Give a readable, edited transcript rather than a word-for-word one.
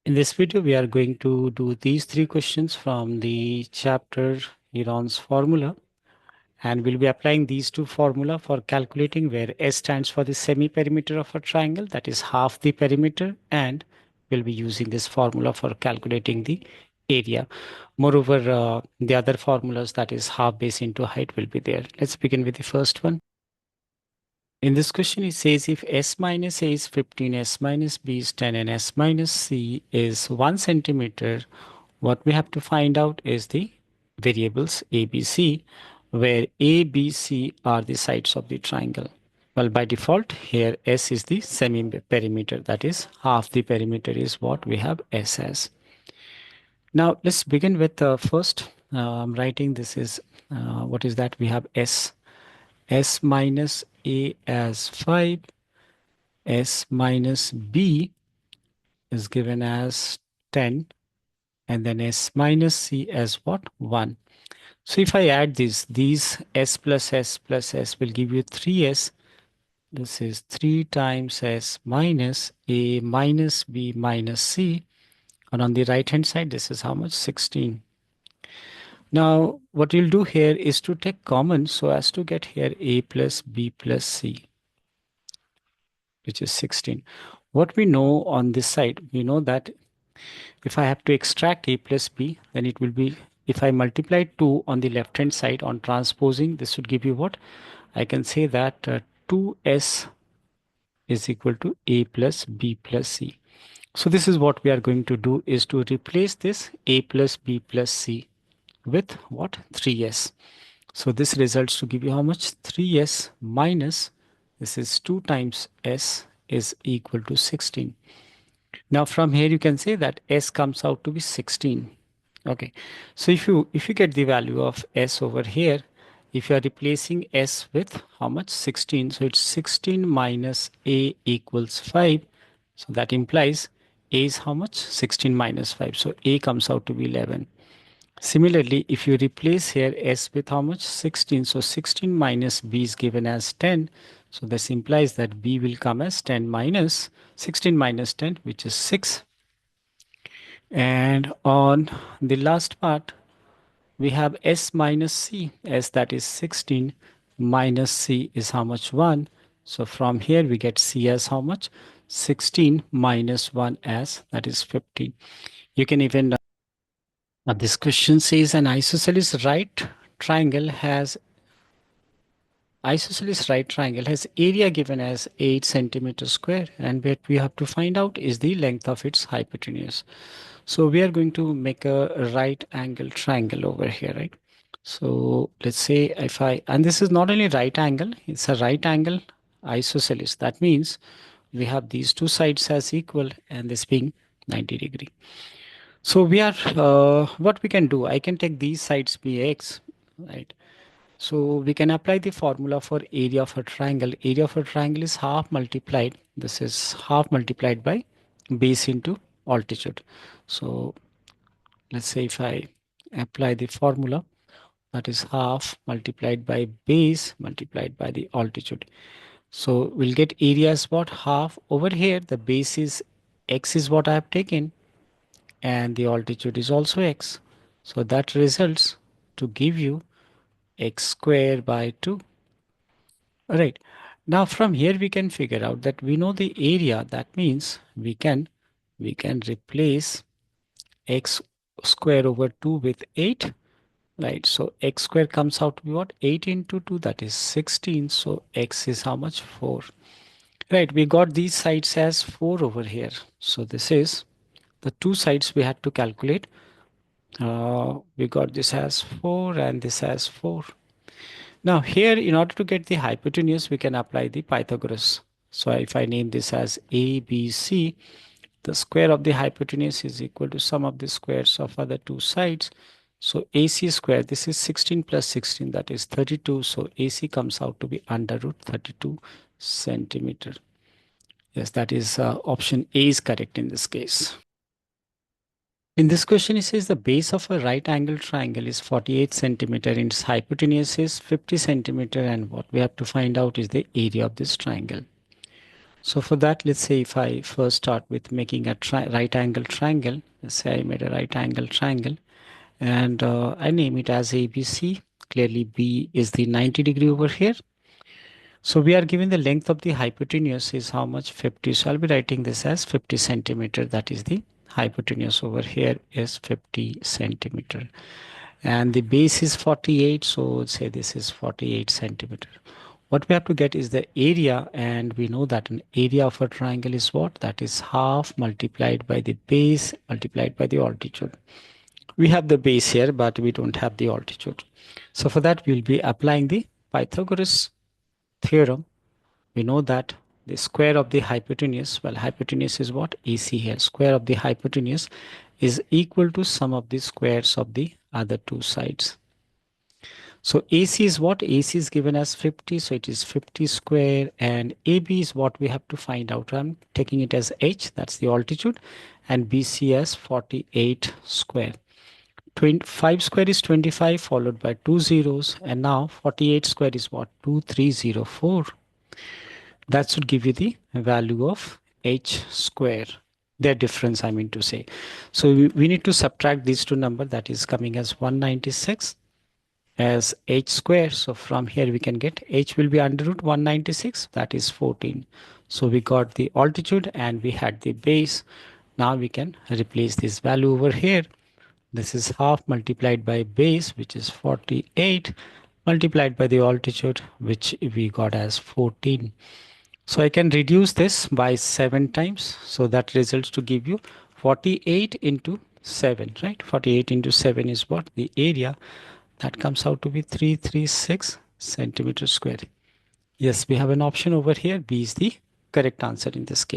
In this video, we are going to do these three questions from the chapter Heron's formula, and we'll be applying these two formula for calculating where S stands for the semi-perimeter of a triangle, that is half the perimeter, and we'll be using this formula for calculating the area. Moreover, the other formulas, that is half base into height, will be there. Let's begin with the first one. In this question, it says if S minus A is 15, S minus B is 10, and S minus C is 1 centimeter, what we have to find out is the variables A, B, C, where A, B, C are the sides of the triangle. Well, by default, here S is the semi-perimeter, that is half the perimeter is what we have S as. Now, let's begin with first. I'm writing this is, what is that? We have S minus A as 5, S minus B is given as 10, and then S minus C as what? 1. So if I add these S plus S will give you 3S. This is 3 times S minus A minus B minus C. And on the right hand side, this is how much? 16. Now, what you'll do here is to take common so as to get here A plus B plus C, which is 16. What we know on this side, we know that if I have to extract A plus B, then it will be, if I multiply 2 on the left hand side on transposing, this would give you what? I can say that 2S is equal to A plus B plus C. So this is what we are going to do, is to replace this A plus B plus C with what? 3S. So this results to give you how much? 3S minus, this is 2 times S is equal to 16. Now from here you can say that S comes out to be 16. Okay, so if you get the value of S over here, if you are replacing S with how much? 16. So it's 16 minus A equals 5. So that implies A is how much? 16 minus 5. So A comes out to be 11. Similarly, if you replace here S with how much? 16. So 16 minus B is given as 10. So this implies that B will come as 10 minus 16 minus 10, which is 6. And on the last part, we have S minus C. S, that is 16, minus C is how much? 1. So from here we get C as how much? 16 minus 1 as, that is 15. You can even, this question says an isosceles right triangle has area given as 8 centimeters square, and what we have to find out is the length of its hypotenuse. So we are going to make a right angle triangle over here, right? So let's say if and this is not only right angle, it's a right angle isosceles. That means we have these two sides as equal and this being 90 degree. So we are, what we can do, I can take these sides be x, right? So we can apply the formula for area of a triangle. Area of a triangle is half multiplied. This is half multiplied by base into altitude. So let's say if I apply the formula, that is half multiplied by base multiplied by the altitude. So we'll get area as what? Half. Over here, the base is x is what I have taken, and the altitude is also x. So that results to give you x square by 2. All right. Now from here we can figure out that we know the area. That means we can replace x square over 2 with 8. Right. So x square comes out to be what? 8 into 2, that is 16. So x is how much? 4. Right. We got these sides as 4 over here. So this is the two sides we had to calculate. We got this as 4 and this as 4. Now here, in order to get the hypotenuse, we can apply the Pythagoras. So if I name this as ABC, the square of the hypotenuse is equal to sum of the squares of other two sides. So AC square, this is 16 plus 16, that is 32. So AC comes out to be under root 32 centimeter. Yes, that is option A is correct in this case. In this question, it says the base of a right angle triangle is 48 centimeter and its hypotenuse is 50 centimeter, and what we have to find out is the area of this triangle. So for that, let's say if I first start with making a right angle triangle, let's say I made a right angle triangle and I name it as ABC. Clearly B is the 90-degree over here. So we are given the length of the hypotenuse is how much? 50. So I'll be writing this as 50 centimeter. That is the hypotenuse over here is 50 centimeter. And the base is 48. So say this is 48 centimeter. What we have to get is the area, and we know that an area of a triangle is what? That is half multiplied by the base multiplied by the altitude. We have the base here, but we don't have the altitude. So for that, we'll be applying the Pythagoras theorem. We know that the square of the hypotenuse, well, hypotenuse is what? AC here. Square of the hypotenuse is equal to sum of the squares of the other two sides. So AC is what? AC is given as 50, so it is 50 square, and AB is what we have to find out. I'm taking it as H, that's the altitude, and BC as 48 square. 5 square is 25 followed by two zeros, and now 48 square is what? 2304. That should give you the value of H square. Their difference, I mean to say. So we need to subtract these two numbers, that is coming as 196 as H square. So from here we can get H will be under root 196, that is 14. So we got the altitude and we had the base. Now we can replace this value over here. This is half multiplied by base, which is 48, multiplied by the altitude, which we got as 14. So I can reduce this by 7 times. So that results to give you 48 into 7, right? 48 into 7 is what? The area. That comes out to be 336 centimeters square. Yes, we have an option over here. B is the correct answer in this case.